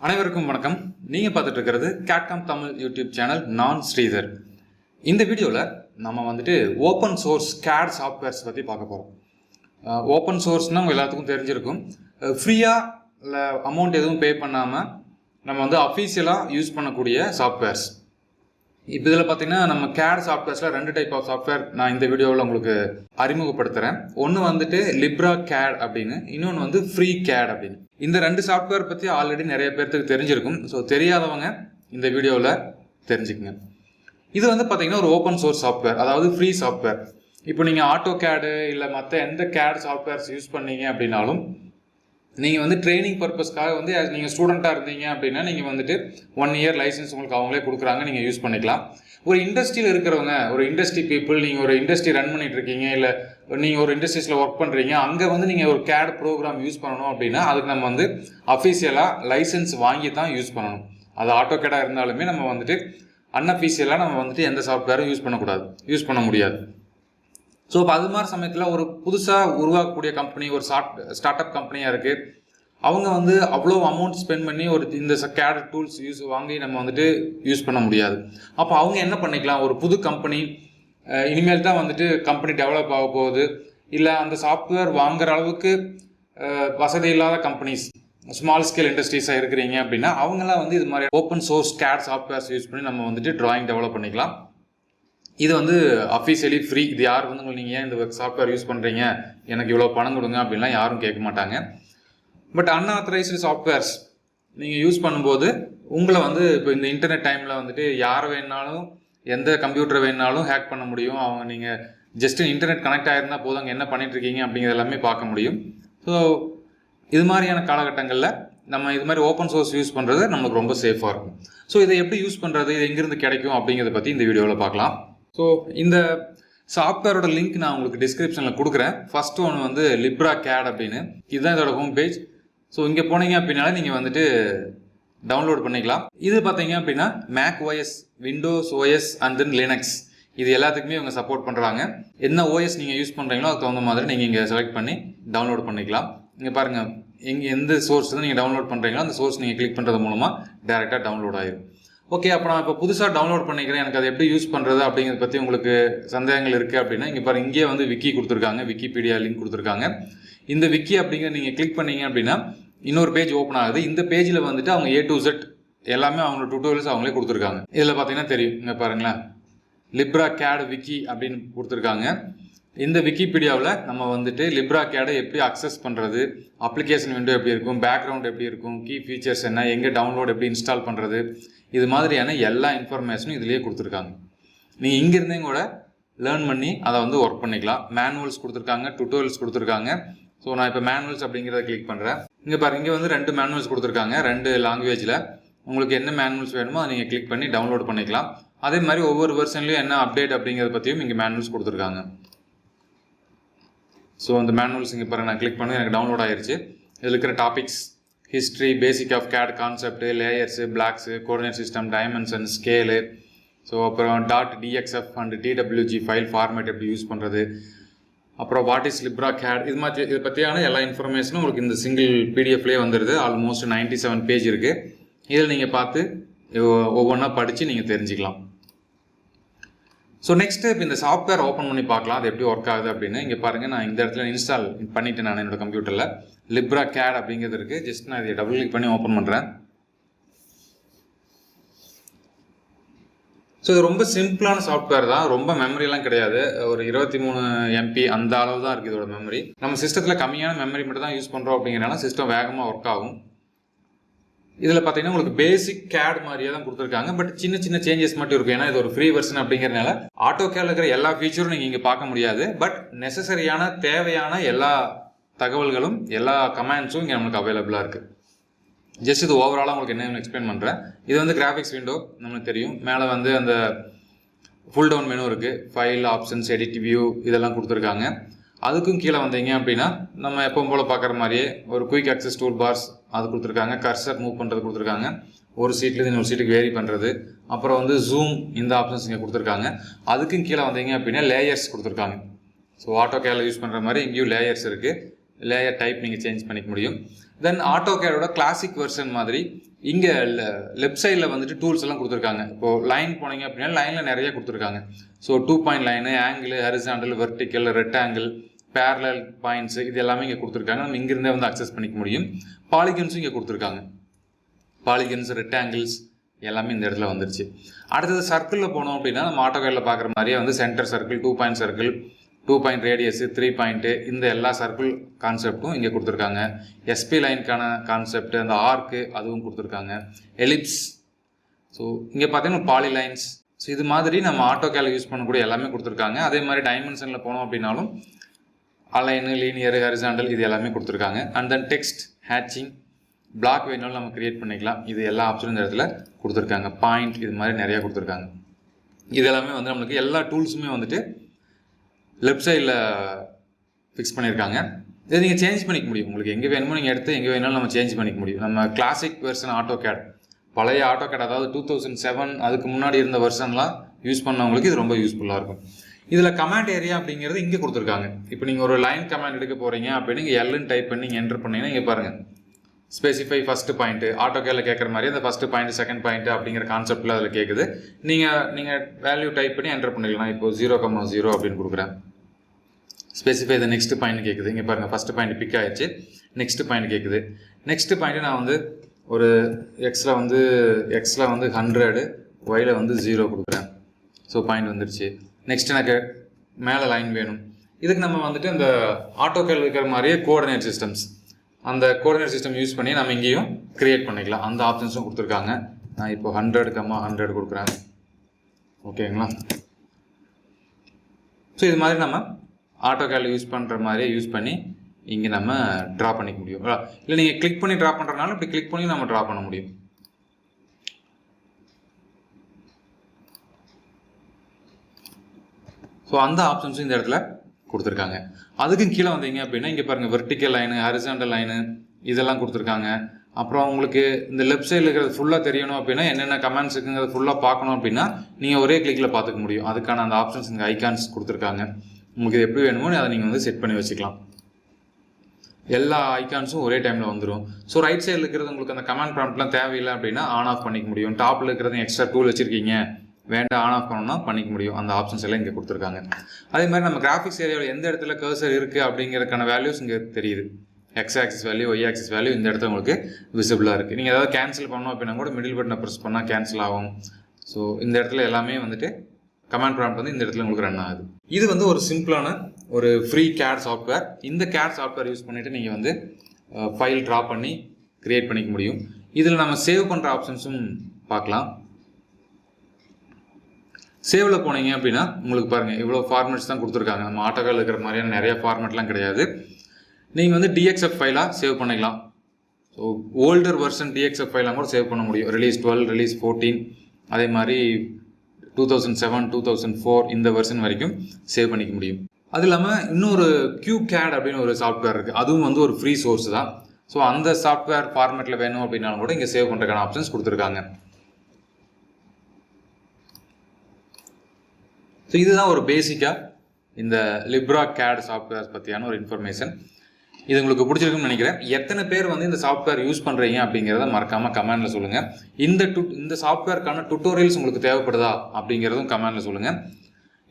அனைவருக்கும் வணக்கம். நீங்கள் பார்த்துட்டு இருக்கிறது கேட்காம் தமிழ் யூடியூப் சேனல். நான் ஸ்ரீதர். இந்த வீடியோவில் நம்ம வந்துட்டு ஓப்பன் சோர்ஸ் CAD சாஃப்ட்வேர்ஸ் பற்றி பார்க்க போகிறோம். ஓப்பன் சோர்ஸ்னால் உங்கள் எல்லாத்துக்கும் தெரிஞ்சிருக்கும். ஃப்ரீயாக இல்லை அமௌண்ட் எதுவும் பே பண்ணாமல் நம்ம வந்து அஃபீஷியலாக யூஸ் பண்ணக்கூடிய சாஃப்ட்வேர்ஸ். இப்போ இதில் பார்த்தீங்கன்னா நம்ம CAD சாஃப்ட்வேர்ஸில் 2 டைப் ஆஃப் சாஃப்ட்வேர் நான் இந்த வீடியோவில் உங்களுக்கு அறிமுகப்படுத்துகிறேன். ஒன்று வந்துட்டு லிப்ரா CAD அப்படின்னு, இன்னொன்று வந்து ஃப்ரீ CAD அப்படின்னு. இந்த 2 சாஃப்ட்வேர் பற்றி ஆல்ரெடி நிறைய பேர்த்துக்கு தெரிஞ்சிருக்கும். ஸோ தெரியாதவங்க இந்த வீடியோவில் தெரிஞ்சுக்குங்க. இது வந்து பார்த்தீங்கன்னா ஒரு ஓப்பன் சோர்ஸ் சாஃப்ட்வேர், அதாவது ஃப்ரீ சாஃப்ட்வேர். இப்போ நீங்கள் AutoCAD இல்லை மற்ற எந்த CAD சாஃப்ட்வேர்ஸ் யூஸ் பண்ணீங்க அப்படின்னாலும் நீங்கள் வந்து ட்ரைனிங் பர்பஸ்க்காக வந்து நீங்கள் ஸ்டூடெண்ட்டாக இருந்தீங்க அப்படின்னா நீங்கள் வந்துட்டு 1 இயர் லைசன்ஸ் உங்களுக்கு அவங்களே கொடுக்குறாங்க, நீங்கள் யூஸ் பண்ணிக்கலாம். ஒரு இண்டஸ்ட்ரியில் இருக்கிறவங்க, ஒரு இண்டஸ்ட்ரி பீப்புள், நீங்கள் ஒரு இண்டஸ்ட்ரி ரன் பண்ணிட்டு இருக்கீங்க இல்லை நீங்கள் ஒரு இண்டஸ்ட்ரீஸில் ஒர்க் பண்ணுறீங்க, அங்கே வந்து நீங்கள் ஒரு CAD ப்ரோக்ராம் யூஸ் பண்ணணும் அப்படின்னா அதுக்கு நம்ம வந்து அஃபீஷியலாக லைசன்ஸ் வாங்கி தான் யூஸ் பண்ணணும். அது AutoCAD இருந்தாலுமே நம்ம வந்துட்டு அன்அஃபீஷியலாக நம்ம வந்துட்டு எந்த சாஃப்ட்வேரும் யூஸ் பண்ண முடியாது. ஸோ இப்போ அது மாதிரி சமயத்தில் ஒரு புதுசாக உருவாக்கக்கூடிய கம்பெனி, ஒரு ஸ்டார்ட் அப் கம்பெனியாக இருக்குது, அவங்க வந்து அவ்வளோ அமௌண்ட் ஸ்பெண்ட் பண்ணி இந்த CAD டூல்ஸ் வாங்கி நம்ம வந்துட்டு யூஸ் பண்ண முடியாது. அப்போ அவங்க என்ன பண்ணிக்கலாம், ஒரு புது கம்பெனி இனிமேல் தான் வந்துட்டு கம்பெனி டெவலப் ஆக போகுது, இல்லை அந்த சாஃப்ட்வேர் வாங்குற அளவுக்கு வசதி இல்லாத கம்பெனிஸ், ஸ்மால் ஸ்கேல் இண்டஸ்ட்ரீஸாக இருக்கிறீங்க அப்படின்னா அவங்களாம் வந்து இது மாதிரி open source CAD softwares use பண்ணி நம்ம வந்துட்டு டிராயிங் டெவலப் பண்ணிக்கலாம். இது வந்து அஃபீஷியலி ஃப்ரீ. இது யார் வந்து நீங்கள் ஏன் இந்த சாஃப்ட்வேர் யூஸ் பண்ணுறீங்க, எனக்கு இவ்வளோ பணம் கொடுங்க அப்படின்லாம் யாரும் கேட்க மாட்டாங்க. பட் அன்ஆத்தரைஸ்டு சாஃப்ட்வேர்ஸ் நீங்கள் யூஸ் பண்ணும்போது உங்களை வந்து இப்போ இந்த இன்டர்நெட் டைமில் வந்துட்டு யார் வேணாலும் எந்த கம்ப்யூட்டர் வேணாலும் ஹேக் பண்ண முடியும். அவங்க நீங்கள் ஜஸ்ட் இன்டர்நெட் கனெக்ட் ஆகிருந்தால் போதும், அங்கே என்ன பண்ணிட்டுருக்கீங்க அப்படிங்கிறது எல்லாமே பார்க்க முடியும். ஸோ இது மாதிரியான காலகட்டங்களில் நம்ம இது மாதிரி ஓப்பன் சோர்ஸ் யூஸ் பண்ணுறது நம்மளுக்கு ரொம்ப சேஃபாக இருக்கும். ஸோ இதை எப்படி யூஸ் பண்ணுறது, இது எங்கேருந்து கிடைக்கும் அப்படிங்கிறத பற்றி இந்த வீடியோவில் பார்க்கலாம். ஸோ இந்த சாஃப்ட்வேரோட லிங்க் நான் உங்களுக்கு டிஸ்கிரிப்ஷனில் கொடுக்குறேன். ஃபஸ்ட்டு ஒன்று வந்து லிப்ரா CAD அப்படின்னு, இதுதான் இதோட ஹோம் பேஜ். ஸோ இங்கே போனீங்க அப்படின்னாலே நீங்கள் வந்துட்டு டவுன்லோட் பண்ணிக்கலாம். இது பார்த்தீங்க அப்படின்னா Mac OS, Windows OS and then Linux, இது எல்லாத்துக்குமே இவங்க சப்போர்ட் பண்ணுறாங்க. என்ன OS நீங்கள் யூஸ் பண்ணுறீங்களோ அதுக்கு தகுந்த மாதிரி நீங்கள் இங்கே செலக்ட் பண்ணி டவுன்லோட் பண்ணிக்கலாம். இங்கே பாருங்கள், எந்த சோர்ஸ் தான் நீங்கள் டவுன்லோட் பண்ணுறீங்களோ அந்த சோர்ஸ் நீங்கள் கிளிக் பண்ணுறது மூலமாக டேரெக்டாக டவுன்லோட் ஆகிடும். ஓகே, அப்போ நான் இப்போ புதுசாக டவுன்லோட் பண்ணிக்கிறேன், எனக்கு அதை எப்படி யூஸ் பண்ணுறது அப்படிங்கிறத பற்றி உங்களுக்கு சந்தேகங்கள் இருக்குது அப்படின்னா இங்கே பாருங்கள், இங்கே வந்து விக்கி கொடுத்துருக்காங்க, விக்கிபீடியா லிங்க் கொடுத்துருக்காங்க. இந்த விக்கி அப்படிங்கிற நீங்கள் கிளிக் பண்ணீங்க அப்படின்னா இன்னொரு பேஜ் ஓப்பன் ஆகுது. இந்த பேஜில் வந்துட்டு அவங்க A to Z எல்லாமே அவங்களோட டுட்டோரியல்ஸ் அவங்களே கொடுத்துருக்காங்க. இதில் பார்த்தீங்கன்னா தெரியும், இங்கே பாருங்களேன், லிப்ரா CAD விக்கி அப்படின்னு கொடுத்துருக்காங்க. இந்த விக்கிபீடியாவில் நம்ம வந்துட்டு லிப்ரா CAD எப்படி அக்சஸ் பண்ணுறது, அப்ளிகேஷன் விண்டோ எப்படி இருக்கும், பேக்ரவுண்ட் எப்படி இருக்கும், கீ ஃபீச்சர்ஸ் என்ன, எங்கே டவுன்லோட் எப்படி இன்ஸ்டால் பண்ணுறது, இது மாதிரியான எல்லா இன்ஃபர்மேஷனும் இதுலேயே கொடுத்துருக்காங்க. நீங்கள் இங்கேருந்தே கூட லேர்ன் பண்ணி அதை வந்து ஒர்க் பண்ணிக்கலாம். மேனுவல்ஸ் கொடுத்துருக்காங்க, டுட்டோரியல்ஸ் கொடுத்துருக்காங்க. ஸோ நான் இப்போ மேனுவல்ஸ் அப்படிங்கிறத கிளிக் பண்ணுறேன். இங்கே பாருங்கள், இங்கே வந்து 2 மேனுவல்ஸ் கொடுத்துருக்காங்க, 2 லாங்குவேஜில். உங்களுக்கு என்ன மேனுவல்ஸ் வேணுமோ அதை நீங்கள் கிளிக் பண்ணி டவுன்லோட் பண்ணிக்கலாம். அதே மாதிரி ஒவ்வொரு வெர்ஷன்லையும் என்ன அப்டேட் அப்படிங்கிறத பற்றியும் இங்கே மேனுவல்ஸ் கொடுத்துருக்காங்க. ஸோ அந்த மேனுவல்ஸ் இங்கே பாருங்கள், நான் கிளிக் பண்ணி எனக்கு டவுன்லோட் ஆகிருச்சு. இதில் இருக்கிற topics, history, basic of CAD concept, layers, blocks, coordinate system, dimension, scale, so அப்புறம் .dxf and DWG file format எப்படி யூஸ் பண்ணுறது, அப்புறம் வாட் இஸ் லிப்ரா CAD, இதை பற்றியான எல்லா இன்ஃபர்மேஷனும் உங்களுக்கு இந்த சிங்கிள் பிடிஎஃப்லேயே வந்துடுது. ஆல்மோஸ்ட் 97 பேஜ் இருக்குது. இதில் நீங்கள் பார்த்து ஒவ்வொன்றா படித்து நீங்கள் தெரிஞ்சுக்கலாம். ஸோ நெக்ஸ்ட்டு இப்போ இந்த சாஃப்ட்வேர் ஓப்பன் பண்ணி பார்க்கலாம், அது எப்படி ஒர்க் ஆகுது அப்படின்னு. இங்கே பாருங்கள், நான் இந்த இடத்துல இன்ஸ்டால் பண்ணிவிட்டு நான் என்னோடய கம்ப்யூட்டரில் லிப்ரா CAD அப்படிங்கிறது இருக்குது. ஜஸ்ட் நான் இதை டபுள் கிளிக் பண்ணி ஓப்பன் பண்ணுறேன். ஸோ இது ரொம்ப சிம்பிளான சாஃப்ட்வேர் தான், ரொம்ப மெமரிலாம் கிடையாது. ஒரு 23 MB அந்த அளவு தான் இருக்குது இதோட மெமரி. நம்ம சிஸ்டத்தில் கம்மியான மெமரி மட்டும் தான் யூஸ் பண்ணுறோம் அப்படிங்கிறனால சிஸ்டம் வேகமாக ஒர்க் ஆகும். இதில் பார்த்தீங்கன்னா உங்களுக்கு பேசிக் CAD மாதிரியே தான் கொடுத்துருக்காங்க, பட் சின்ன சின்ன சேஞ்சஸ் மட்டும் இருக்கும். ஏன்னா இது ஒரு ஃப்ரீ வெர்ஷன் அப்படிங்கிறனால AutoCAD இருக்கிற எல்லா ஃபீச்சரும் நீங்கள் இங்கே பார்க்க முடியாது. பட் நெசசரியான தேவையான எல்லா தகவல்களும் எல்லா கமாண்ட்ஸும் இங்கே நம்மளுக்கு அவைலபிளாக இருக்குது. ஜஸ்ட் இது ஓவராலாக உங்களுக்கு என்ன எக்ஸ்பிளைன் பண்ணுறேன். இது வந்து கிராஃபிக்ஸ் விண்டோ நம்மளுக்கு தெரியும். மேலே வந்து அந்த ஃபுல் டவுன் மெனு இருக்குது, ஃபைல், ஆப்ஷன்ஸ், எடிட், வியூ இதெல்லாம் கொடுத்துருக்காங்க. அதுக்கும் கீழே வந்தீங்க அப்படின்னா நம்ம எப்பவும் போல் பார்க்குற மாதிரியே ஒரு குயிக் ஆக்சஸ் டூல் பார்ஸ் அது கொடுத்துருக்காங்க, கர்சர் மூவ் பண்ணுறது கொடுத்துருக்காங்க, ஒரு சீட்லேருந்து இன்னொரு சீட்டுக்கு வேரி பண்ணுறது, அப்புறம் வந்து ஜூம், இந்த ஆப்ஷன்ஸ் இங்கே கொடுத்துருக்காங்க. அதுக்கும் கீழே வந்தீங்க அப்படின்னா லேயர்ஸ் கொடுத்துருக்காங்க. ஸோ AutoCAD யூஸ் பண்ணுற மாதிரி இங்கேயும் லேயர்ஸ் இருக்குது. லேயர் டைப் நீங்கள் சேஞ்ச் பண்ணிக்க முடியும். தென் AutoCADோட கிளாசிக் வெர்ஷன் மாதிரி இங்கே லெஃப்ட் சைடில் வந்துட்டு டூல்ஸ் எல்லாம் கொடுத்துருக்காங்க. இப்போது லைன் போனீங்க அப்படின்னா லைனில் நிறைய கொடுத்துருக்காங்க. So 2 point line, angle, horizontal, vertical, rectangle, parallel points இது எல்லாமே இங்கே கொடுத்துருக்காங்க. நம்ம இங்கிருந்தே வந்து அக்சஸ் பண்ணிக்க முடியும். பாலிகன்ஸும் இங்கே கொடுத்துருக்காங்க. பாலிகன்ஸ், ரெக்டாங்கிள்ஸ் எல்லாமே இந்த இடத்துல வந்துருச்சு. அடுத்தது சர்க்கிளில் போனோம் அப்படின்னா நம்ம AutoCADல பார்க்குற மாதிரியே வந்து centre circle, 2 point circle, 2 point radius, 3 point, இந்த எல்லா சர்க்கிள் கான்செப்டும் இங்கே கொடுத்துருக்காங்க. SP லைனுக்கான கான்செப்ட், அந்த ஆர்க்கு அதுவும் கொடுத்துருக்காங்க. எலிப்ஸ், ஸோ இங்கே பார்த்தீங்கன்னா பாலிலைன்ஸ், ஸோ இது மாதிரி நம்ம AutoCAD யூஸ் பண்ணக்கூடிய எல்லாமே கொடுத்துருக்காங்க. அதே மாதிரி டைமென்ஷனில் போனோம் அப்படின்னாலும் அலைனு, லீனியர், ஹரிசாண்டல் இது எல்லாமே கொடுத்துருக்காங்க. அண்ட் தென் டெக்ஸ்ட், ஹேட்சிங், பிளாக் வேணாலும் நம்ம கிரியேட் பண்ணிக்கலாம். இது எல்லா ஆப்ஷனும் இந்த இடத்துல கொடுத்துருக்காங்க. பாயிண்ட் இது மாதிரி நிறையா கொடுத்துருக்காங்க. இது எல்லாமே வந்து நம்மளுக்கு எல்லா டூல்ஸுமே வந்துட்டு லெஃப்ட் சைடில் ஃபிக்ஸ் பண்ணியிருக்காங்க. இதை நீங்கள் சேஞ்ச் பண்ணிக்க முடியும். உங்களுக்கு எங்கே வேணுமோ நீங்கள் எடுத்து எங்கே வேணாலும் நம்ம சேஞ்ச் பண்ணிக்க முடியும். நம்ம கிளாசிக் வெர்ஷன் AutoCAD, பழைய AutoCAD அதாவது 2007 அதுக்கு முன்னாடி இருந்த வெர்ஷன்லாம் யூஸ் பண்ணவங்களுக்கு இது ரொம்ப யூஸ்ஃபுல்லாக இருக்கும். இதில் கமாண்ட் ஏரியா அப்படிங்கிறது இங்கே கொடுத்துருக்காங்க. இப்போ நீங்கள் ஒரு லைன் கமாண்ட் எடுக்க போகிறீங்க அப்படின்னு நீங்கள் எல்லுன்னு டைப் பண்ணி நீங்கள் என்டர் பண்ணிங்கன்னா இங்கே பாருங்கள், ஸ்பெசிஃபை ஃபஸ்ட்டு பாயிண்ட்டு AutoCADல கேட்குற மாதிரி அந்த ஃபஸ்ட்டு பாயிண்ட், செகண்ட் பாயிண்ட் அப்படிங்கிற கான்செப்டில் அதில் கேட்குது. நீங்கள் வேல்யூ டைப் பண்ணி என்டர் பண்ணிக்கலாம். இப்போ 0,0 அப்படின்னு கொடுக்குறேன். ஸ்பெசிஃபை த நெக்ஸ்ட் பாயிண்ட் கேட்குது. இங்கே பாருங்கள், ஃபஸ்ட்டு பாயிண்ட் பிக் ஆகிடுச்சு. நெக்ஸ்ட் பாயிண்ட் கேட்குது. நெக்ஸ்ட் பாயிண்ட்டு நான் வந்து ஒரு எக்ஸில் வந்து 100, ஒயில் வந்து 0 கொடுக்குறேன். ஸோ பாயிண்ட் வந்துருச்சு. நெக்ஸ்ட் எனக்கு மேலே லைன் வேணும். இதுக்கு நம்ம வந்துட்டு அந்த AutoCAD இருக்கிற மாதிரியே கோஆர்டினேட் சிஸ்டம்ஸ், அந்த கோஆர்டினேட் சிஸ்டம் யூஸ் பண்ணி நம்ம இங்கேயும் கிரியேட் பண்ணிக்கலாம். அந்த ஆப்ஷன்ஸும் கொடுத்துருக்காங்க. நான் இப்போ 100,100 கொடுக்குறேன். ஓகேங்களா? ஸோ இது மாதிரி நம்ம AutoCAD யூஸ் பண்ணுற மாதிரியே யூஸ் பண்ணி இங்கே நம்ம ட்ரா பண்ணிக்க முடியும். இல்லை நீங்கள் கிளிக் பண்ணி ட்ரா பண்ணுறதுனால இப்படி கிளிக் பண்ணி நம்ம ட்ரா பண்ண முடியும். ஸோ அந்த ஆப்ஷன்ஸும் இந்த இடத்துல கொடுத்துருக்காங்க. அதுக்கும் கீழே வந்தீங்க அப்படின்னா இங்கே பாருங்கள், வெர்டிக்கல் லைனு, ஹரிசாண்டல் லைனு இதெல்லாம் கொடுத்துருக்காங்க. அப்புறம் உங்களுக்கு இந்த லெஃப்ட் சைடில் இருக்கிறது ஃபுல்லாக தெரியணும் அப்படின்னா என்னென்ன கமெண்ட்ஸ் இருக்குங்கிறது ஃபுல்லாக பார்க்கணும் அப்படின்னா நீங்கள் ஒரே கிளிக்கில் பார்த்துக்க முடியும். அதுக்கான அந்த ஆப்ஷன்ஸ் இங்கே ஐகான்ஸ் கொடுத்துருக்காங்க. உங்களுக்கு இது எப்படி வேணுமோ அதை நீங்கள் வந்து செட் பண்ணி வச்சுக்கலாம். எல்லா ஐகான்ஸும் ஒரே டைமில் வந்துடும். ஸோ ரைட் சைடில் இருக்கிறது உங்களுக்கு அந்த கமாண்ட் ப்ராம்ப்ட்லாம் தேவையில்லை அப்படின்னா ஆன் ஆஃப் பண்ணிக்க முடியும். டாப்பில் இருக்கிறது எக்ஸ்ட்ரா டூல் வச்சுருக்கீங்க, வேண்டாம் ஆன் ஆஃப் பண்ணணும்னா பண்ணிக்க முடியும். அந்த ஆப்ஷன்ஸ் எல்லாம் இங்கே கொடுத்துருக்காங்க. அதே மாதிரி நம்ம கிராஃபிக்ஸ் ஏரியாவில் எந்த இடத்துல கர்சர் இருக்குது அப்படிங்கிறதுக்கான வேல்யூஸ் இங்கே தெரியுது. X axis value, Y axis value இந்த இடத்துல உங்களுக்கு விசிபிளாக இருக்குது. நீங்கள் ஏதாவது கேன்சல் பண்ணணும் அப்படின்னா கூட மிடில் பட்டனை ப்ரெஸ் பண்ணால் கேன்சல் ஆகும். ஸோ இந்த இடத்துல எல்லாமே வந்துட்டு கமாண்ட் ப்ராம்ப்ட் வந்து இந்த இடத்துல உங்களுக்கு ரன் ஆகுது. இது வந்து ஒரு சிம்பிளான ஒரு ஃப்ரீ CAD சாஃப்ட்வேர். இந்த CAD சாஃப்ட்வேர் யூஸ் பண்ணிவிட்டு நீங்கள் வந்து ஃபைல் ட்ரா பண்ணி க்ரியேட் பண்ணிக்க முடியும். இதில் நம்ம சேவ் பண்ணுற ஆப்ஷன்ஸும் பார்க்கலாம். சேவில் போனீங்க அப்படின்னா உங்களுக்கு பாருங்கள் இவ்வளோ ஃபார்மேட்ஸ் தான் கொடுத்துருக்காங்க. நம்ம AutoCAD இருக்கிற மாதிரியான நிறைய ஃபார்மேட்லாம் கிடையாது. நீங்கள் வந்து DXF ஃபைலாக சேவ் பண்ணிக்கலாம். ஸோ ஓல்டர் வெர்ஷன் DXF ஃபைலாக கூட சேவ் பண்ண முடியும். ரிலீஸ் 12, ரிலீஸ் 14, அதே மாதிரி 2007, 2004 இந்த வெர்ஷன் வரைக்கும் சேவ் பண்ணிக்க முடியும். அது இல்லாமல் இன்னொரு QCAD அப்படின்னு ஒரு சாஃப்ட்வேர் இருக்குது. அதுவும் வந்து ஒரு ஃப்ரீ சோர்ஸ் தான். ஸோ அந்த சாஃப்ட்வேர் ஃபார்மேட்டில் வேணும் அப்படின்னாலும் கூட இங்கே சேவ் பண்ணுறதுக்கான ஆப்ஷன்ஸ் கொடுத்துருக்காங்க. ஸோ இதுதான் ஒரு பேசிக்காக இந்த லிப்ரா CAD சாஃப்ட்வேர் பற்றியான ஒரு இன்ஃபர்மேஷன். இது உங்களுக்கு பிடிச்சிருக்குன்னு நினைக்கிறேன். எத்தனை பேர் வந்து இந்த சாஃப்ட்வேர் யூஸ் பண்ணுறீங்க அப்படிங்கிறத மறக்காமல் கமெண்டில் சொல்லுங்கள். இந்த சாஃப்ட்வேருக்கான டுட்டோரியல்ஸ் உங்களுக்கு தேவைப்படுதா அப்படிங்கிறதும் கமெண்டில் சொல்லுங்கள்.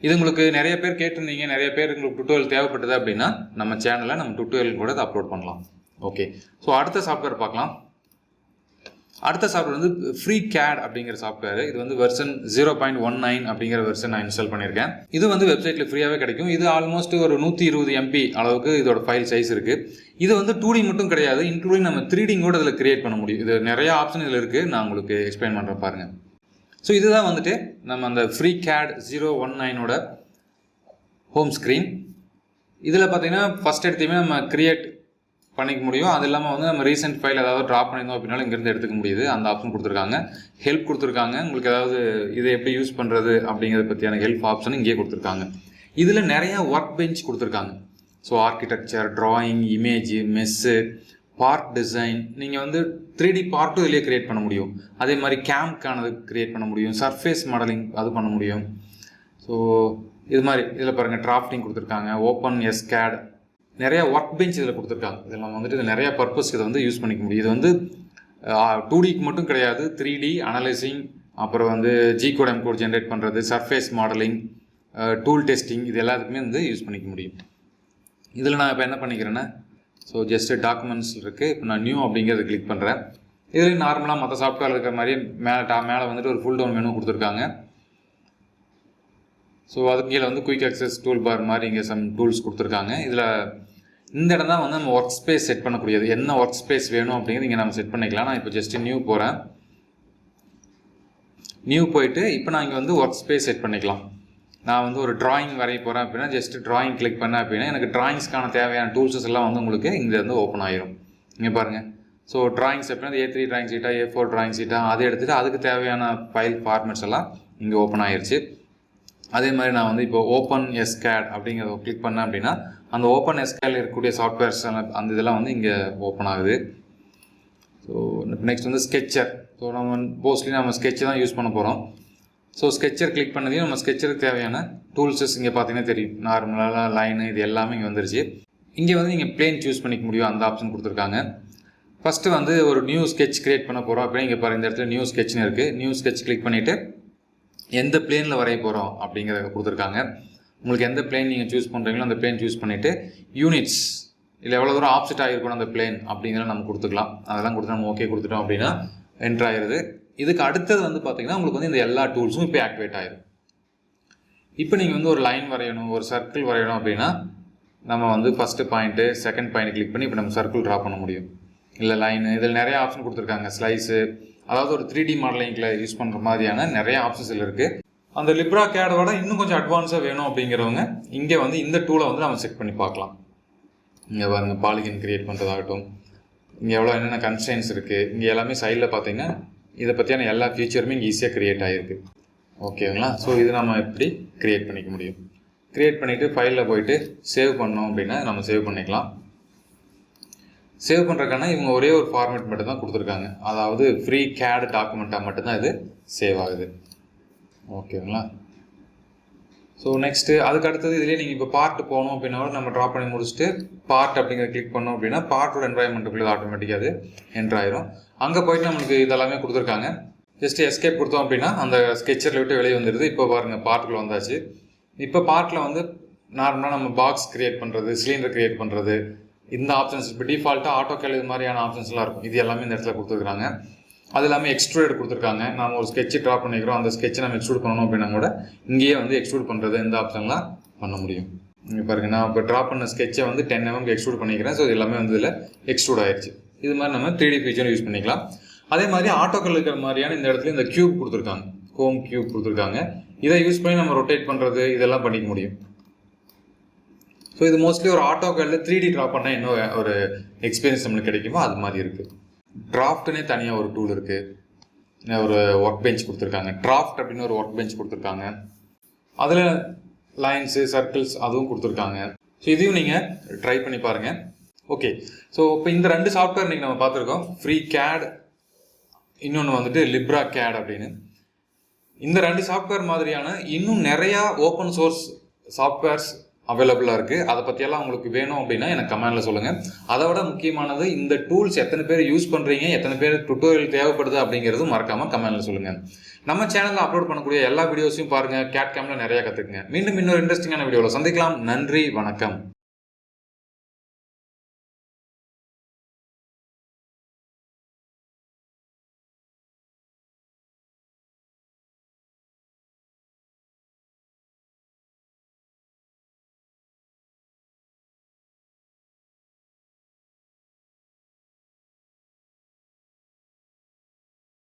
இது உங்களுக்கு நிறைய பேர் கேட்டிருந்தீங்க, நிறைய பேர் உங்களுக்கு டுட்டோரியல் தேவைப்பட்டது அப்படின்னா நம்ம சேனலில் நம்ம டுட்டோரியல் கூட அப்லோட் பண்ணலாம். ஓகே, ஸோ அடுத்த சாஃப்ட்வேர் பார்க்கலாம். அடுத்த சாஃப்ட்வேர் வந்து ஃப்ரீ CAD அப்படிங்கிற சாஃப்ட்வேர். இது வந்து வெர்ஷன் 0.19 அப்படிங்கிற வெர்ஷன் நான் இன்ஸ்டால் பண்ணியிருக்கேன். இது வந்து வெப்சைட்டில் ஃப்ரீயாகவே கிடைக்கும். இது ஆல்மோஸ்ட் ஒரு 120 MB அளவுக்கு இதோட ஃபைல் சைஸ் இருக்குது. இது வந்து 2D மட்டும் கிடையாது, இன்க்ளூடிங் நம்ம 3D கூட இதில் கிரியேட் பண்ண முடியும். இது நிறைய ஆப்ஷன் இதில் இருக்குது. நான் உங்களுக்கு எக்ஸ்பிளைன் பண்ணுறேன் பாருங்கள். ஸோ இதுதான் வந்துட்டு நம்ம அந்த ஃப்ரீ CAD 0.19ஓட ஹோம் ஸ்க்ரீன். இதில் பார்த்தீங்கன்னா ஃபஸ்ட் எடுத்தையுமே நம்ம கிரியேட் பண்ணிக்க முடியும். அது இல்லாமல் வந்து நம்ம ரீசெண்ட் ஃபைல் ஏதாவது ட்ராப் பண்ணியிருந்தோம் அப்படின்னாலும் இங்கேருந்து எடுத்துக்க முடியுது. அந்த ஆப்ஷன் கொடுத்துருக்காங்க. ஹெல்ப் கொடுத்துருக்காங்க. உங்களுக்கு ஏதாவது இதை எப்படி யூஸ் பண்ணுறது அப்படிங்கிறத பற்றியான ஹெல்ப் ஆப்ஷன் இங்கே கொடுத்துருக்காங்க. இதில் நிறையா ஒர்க் பெஞ்ச் கொடுத்துருக்காங்க. So architecture, drawing, image, mess, part design, நீங்கள் வந்து 3D பார்ட்டும் இதிலே கிரியேட் பண்ண முடியும். அதே மாதிரி கேம்ப்கானது கிரியேட் பண்ண முடியும். சர்ஃபேஸ் மாடலிங் அது பண்ண முடியும். ஸோ இது மாதிரி இதில் பாருங்கள் டிராஃப்டிங் கொடுத்துருக்காங்க. ஓப்பன் CAD நிறைய ஒர்க் பெஞ்ச் இதில் கொடுத்துருக்காங்க. இதில் நம்ம வந்துட்டு இது நிறைய பர்பஸ்க்கு இதை வந்து யூஸ் பண்ணிக்க முடியும். இது வந்து 2Dக்கு மட்டும் கிடையாது, 3D அனலைசிங், அப்புறம் வந்து G code M code generate பண்ணுறது, சர்ஃபேஸ் மாடலிங், டூல் டெஸ்டிங், இது எல்லாத்துக்குமே வந்து யூஸ் பண்ணிக்க முடியும். இதில் நான் இப்போ என்ன பண்ணிக்கிறேன்னா, ஸோ ஜஸ்ட்டு டாக்குமெண்ட்ஸ் இருக்குது. இப்போ நான் நியூ அப்படிங்கிறத கிளிக் பண்ணுறேன். இதில் நார்மலாக மற்ற சாஃப்ட்வேர் இருக்கிற மாதிரியே மேலே வந்துட்டு ஒரு ஃபுல் டவுன் மெனு கொடுத்துருக்காங்க. ஸோ அதுக்கு கீழே வந்து குயிக் அக்சஸ் டூல் பார் மாதிரி இங்கே சம் டூல்ஸ் கொடுத்துருக்காங்க. இதில் இந்த இடம் தான் வந்து நம்ம ஒர்க் ஸ்பேஸ் செட் பண்ணக்கூடியது. என்ன ஒர்க் ஸ்பேஸ் வேணும் அப்படிங்கிறது இங்கே நம்ம செட் பண்ணிக்கலாம். நான் இப்போ ஜஸ்ட்டு நியூ போகிறேன். நியூ போயிட்டு இப்போ நான் இங்கே வந்து ஒர்க் ஸ்பேஸ் செட் பண்ணிக்கலாம். நான் வந்து ஒரு டிராயிங் வரைய போகிறேன் அப்படின்னா ஜஸ்ட் டிராயிங் கிளிக் பண்ணேன் அப்படின்னா எனக்கு டிராயிங்ஸ்க்கான தேவையான டூல்ஸஸ் எல்லாம் வந்து உங்களுக்கு இங்கே வந்து ஓப்பன் ஆயிரும். இங்கே பாருங்கள். ஸோ டிராயிங்ஸ் அப்படின்னா A3 டிராயிங் சீட்டா, A4 டிராயிங் சீட்டா, அதை எடுத்துகிட்டு அதுக்கு தேவையான ஃபைல் ஃபார்மேட்ஸ் எல்லாம் இங்கே ஓப்பன் ஆயிடுச்சு. அதே மாதிரி நான் வந்து இப்போ Opensource CAD அப்படிங்கிறத கிளிக் பண்ணேன் அப்படின்னா அந்த Opensource CAD இருக்கக்கூடிய சாஃப்ட்வேர்ஸ் அந்த இதெல்லாம் வந்து இங்கே ஓப்பன் ஆகுது. ஸோ நெக்ஸ்ட் வந்து ஸ்கெட்சர். ஸோ நம்ம மோஸ்ட்லி நம்ம ஸ்கெட்சை தான் யூஸ் பண்ண போகிறோம். ஸோ ஸ்கெட்சர் கிளிக் பண்ணதையும் நம்ம ஸ்கெட்சருக்கு தேவையான டூல்ஸஸ் இங்கே பார்த்தீங்கன்னா தெரியும். நார்மலாக லைனு இது எல்லாமே இங்கே வந்துருச்சு. இங்கே வந்து நீங்கள் பிளேன் சூஸ் பண்ணிக்க முடியும், அந்த ஆப்ஷன் கொடுத்துருக்காங்க. ஃபஸ்ட்டு வந்து ஒரு நியூ ஸ்கெட்ச் கிரியேட் பண்ண போகிறோம் அப்படின்னா இங்கே பாருங்கள், இந்த இடத்துல நியூ ஸ்கெட்ச்னு இருக்குது. நியூ ஸ்கெட்ச் கிளிக் பண்ணிவிட்டு எந்த பிளேனில் வரைய போகிறோம் அப்படிங்கிறத கொடுத்துருக்காங்க. உங்களுக்கு எந்த பிளேன் நீங்கள் சூஸ் பண்ணுறீங்களோ அந்த பிளேன் சூஸ் பண்ணிவிட்டு யூனிட்ஸ் இல்லை எவ்வளோ தூரம் ஆப்செட் ஆகிருக்கணும் அந்த பிளேன் அப்படிங்கிறத நம்ம கொடுத்துக்கலாம். அதெல்லாம் கொடுத்து நம்ம ஓகே கொடுத்துட்டோம் அப்படின்னா என்ட்ரு ஆகிடுது. இதுக்கு அடுத்தது வந்து பார்த்தீங்கன்னா உங்களுக்கு வந்து இந்த எல்லா டூல்ஸும் இப்போ ஆக்டிவேட் ஆகிடும். இப்போ நீங்கள் வந்து ஒரு லைன் வரையணும், ஒரு சர்க்கிள் வரையணும் அப்படின்னா நம்ம வந்து first point second point click பண்ணி இப்போ நம்ம சர்க்கிள் ட்ரா பண்ண முடியும். இல்லை லைனு, இதில் நிறைய ஆப்ஷன் கொடுத்துருக்காங்க. ஸ்லைஸு, அதாவது ஒரு 3D மாடலிங்கில் யூஸ் பண்ணுற மாதிரியான நிறைய ஆப்ஷன்ஸ் இருக்குது. அந்த லிப்ரா கேடோட இன்னும் கொஞ்சம் அட்வான்ஸாக வேணும் அப்படிங்கிறவங்க இங்கே வந்து இந்த டூலை வந்து நம்ம செக் பண்ணி பார்க்கலாம். இங்கே பாருங்கள், பாலிகன் கிரியேட் பண்ணுறதாகட்டும், இங்கே எவ்வளோ என்னென்ன கன்ஸ்ட்ரெயின்ஸ் இருக்குது, இங்கே எல்லாமே சைடில் பார்த்தீங்கன்னா இதை பற்றியான எல்லா ஃபீச்சருமே இங்கே ஈஸியாக க்ரியேட் ஆகிருக்கு. ஓகேங்களா? ஸோ இது நம்ம எப்படி க்ரியேட் பண்ணிக்க முடியும். க்ரியேட் பண்ணிவிட்டு ஃபைலில் போயிட்டு சேவ் பண்ணோம் அப்படின்னா நம்ம சேவ் பண்ணிக்கலாம். சேவ் பண்ணுறதுக்கான இவங்க ஒரே ஒரு ஃபார்மேட் மட்டும் தான் கொடுத்துருக்காங்க. அதாவது ஃப்ரீ CAD டாக்குமெண்ட்டாக மட்டும்தான் இது சேவ் ஆகுது. ஓகேங்களா? ஸோ நெக்ஸ்ட்டு அதுக்கு அடுத்தது இதுலேயே நீங்கள் இப்போ பார்ட் போகணும் அப்படின்னா நம்ம ட்ரா பண்ணி முடிச்சுட்டு பார்ட் அப்படிங்கிறத கிளிக் பண்ணோம் அப்படின்னா பார்ட்டோட என்வாயன்மெண்ட்டுக்குள்ளே ஆட்டோமேட்டிக்காக அது என்ட்ரு ஆயிரும். அங்கே போயிட்டு நம்மளுக்கு இதெல்லாமே கொடுத்துருக்காங்க. ஜஸ்ட் எஸ்கேப் கொடுத்தோம் அப்படின்னா அந்த ஸ்கெட்சரில் விட்டு வெளியே வந்துடுது. இப்போ பாருங்கள், பார்ட்டுக்குள்ளே வந்தாச்சு. இப்போ பார்ட்டில் வந்து நார்மலாக நம்ம பாக்ஸ் க்ரியேட் பண்ணுறது, சிலிண்டர் க்ரியேட் பண்ணுறது, இந்த ஆப்ஷன்ஸ் இப்போ டிஃபால்ட்டாக AutoCAD இது மாதிரியான ஆப்ஷன்ஸ்லாம் இருக்கும். இது எல்லாமே இந்த இடத்துல கொடுத்துருக்காங்க. அது இல்லாமல் எக்ஸ்ட்ரூட் கொடுத்துருக்காங்க. நம்ம ஒரு ஸ்கெட்ச் ட்ரா பண்ணிக்கிறோம், அந்த ஸ்கெட்சை நம்ம எக்ஸ்ட்ரூட் பண்ணணும் அப்படின்னா கூட இங்கேயே வந்து எக்ஸ்ட்ரூட் பண்ணுறது இந்த ஆப்ஷன்லாம் பண்ண முடியும். இங்கே பாருங்கள், நான் இப்போ ட்ரா பண்ண ஸ்கெட்சை வந்து 10 mm எக்ஸ்ட்ரூட் பண்ணிக்கிறேன். ஸோ இது எல்லாமே வந்து இதில் எக்ஸ்ட்ரூட் ஆயிடுச்சு. இது மாதிரி நம்ம 3D ஃபீச்சர் யூஸ் பண்ணிக்கலாம். அதே மாதிரி AutoCAD இருக்கிற மாதிரியான இந்த இடத்துல இந்த கியூப் கொடுத்துருக்காங்க, ஹோம் கியூப் கொடுத்துருக்காங்க. இதை யூஸ் பண்ணி நம்ம ரொட்டேட் பண்ணுறது இதெல்லாம் பண்ணிக்க முடியும். ஸோ இது மோஸ்ட்லி ஒரு AutoCAD 3D ட்ரா பண்ணால் என்ன ஒரு எக்ஸ்பீரியன்ஸ் நம்மளுக்கு கிடைக்குமோ அது மாதிரி இருக்குது. டிராஃப்ட்னே தனியாக ஒரு டூல் இருக்குது. ஒரு ஒர்க் பெஞ்ச் கொடுத்துருக்காங்க. டிராஃப்ட் அப்படின்னு ஒரு ஒர்க் பெஞ்ச் கொடுத்துருக்காங்க. அதில் லைன்ஸு, சர்க்கிள்ஸ் அதுவும் கொடுத்துருக்காங்க. ஸோ இதையும் நீங்கள் ட்ரை பண்ணி பாருங்கள். ஓகே, ஸோ இப்போ இந்த 2 சாஃப்ட்வேர் இன்றைக்கி நம்ம பார்த்துருக்கோம். ஃப்ரீ CAD, இன்னொன்று வந்துட்டு லிப்ரா CAD அப்படின்னு. இந்த 2 சாஃப்ட்வேர் மாதிரியான இன்னும் நிறையா ஓப்பன் சோர்ஸ் சாஃப்ட்வேர்ஸ் அவைலபிளாக இருக்குது. அதை பற்றியெல்லாம் உங்களுக்கு வேணும் அப்படின்னா எனக்கு கமெண்டில் சொல்லுங்கள். அதை விட முக்கியமானது இந்த டூல்ஸ் எத்தனை பேர் யூஸ் பண்ணுறீங்க, எத்தனை பேர் டுட்டோரியல் தேவைப்படுது அப்படிங்கிறதும் மறக்காமல் கமெண்டில் சொல்லுங்கள். நம்ம சேனலில் அப்லோட் பண்ணக்கூடிய எல்லா வீடியோஸையும் பாருங்கள். CAD/CAMல நிறையா கற்றுக்குங்க. மீண்டும் இன்னொரு இன்ட்ரெஸ்டிங்கான வீடியோவில் சந்திக்கலாம். நன்றி, வணக்கம்.